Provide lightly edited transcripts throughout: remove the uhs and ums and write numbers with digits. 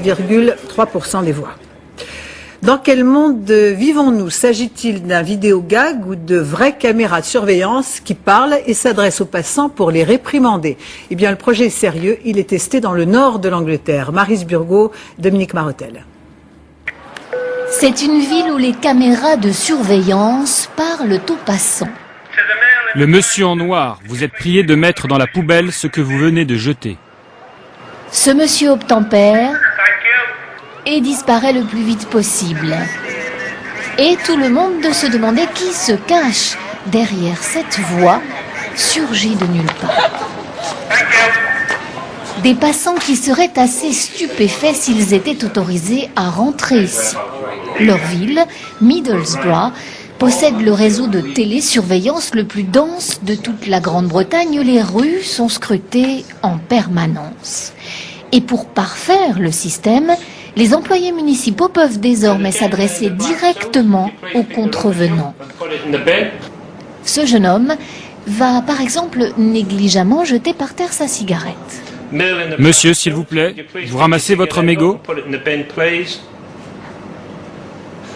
3% des voix. Dans quel monde vivons-nous? S'agit-il d'un vidéogag ou de vraies caméras de surveillance qui parlent et s'adressent aux passants pour les réprimander? Eh bien, le projet est sérieux. Il est testé dans le nord de l'Angleterre. Maryse Burgot, Dominique Marotel. C'est une ville où les caméras de surveillance parlent aux passants. Le monsieur en noir, vous êtes prié de mettre dans la poubelle ce que vous venez de jeter. Ce monsieur obtempère et disparaît le plus vite possible. Et tout le monde de se demander qui se cache derrière cette voix surgie de nulle part. Des passants qui seraient assez stupéfaits s'ils étaient autorisés à rentrer ici. Leur ville, Middlesbrough, possède le réseau de télésurveillance le plus dense de toute la Grande-Bretagne. Les rues sont scrutées en permanence. Et pour parfaire le système, les employés municipaux peuvent désormais s'adresser directement aux contrevenants. Ce jeune homme va par exemple négligemment jeter par terre sa cigarette. Monsieur, s'il vous plaît, vous ramassez votre mégot?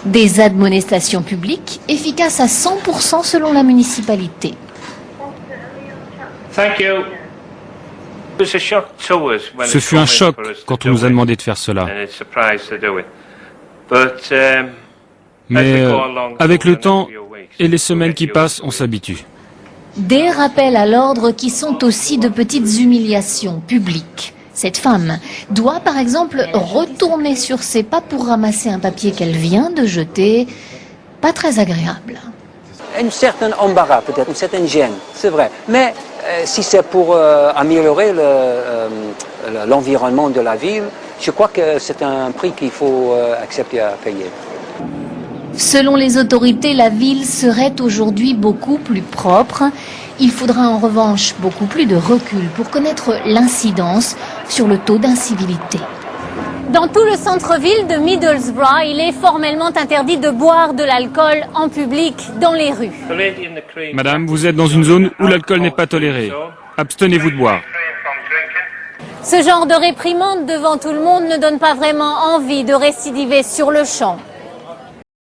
Des admonestations publiques efficaces à 100% selon la municipalité. Ce fut un choc quand on nous a demandé de faire cela. Mais avec le temps et les semaines qui passent, on s'habitue. Des rappels à l'ordre qui sont aussi de petites humiliations publiques. Cette femme doit par exemple retourner sur ses pas pour ramasser un papier qu'elle vient de jeter. Pas très agréable. Un certain embarras peut-être, une certaine gêne, c'est vrai. Mais si c'est pour améliorer l'environnement de la ville, je crois que c'est un prix qu'il faut accepter à payer. Selon les autorités, la ville serait aujourd'hui beaucoup plus propre. Il faudra en revanche beaucoup plus de recul pour connaître l'incidence sur le taux d'incivilité. Dans tout le centre-ville de Middlesbrough, il est formellement interdit de boire de l'alcool en public dans les rues. Madame, vous êtes dans une zone où l'alcool n'est pas toléré. Abstenez-vous de boire. Ce genre de réprimande devant tout le monde ne donne pas vraiment envie de récidiver sur le champ.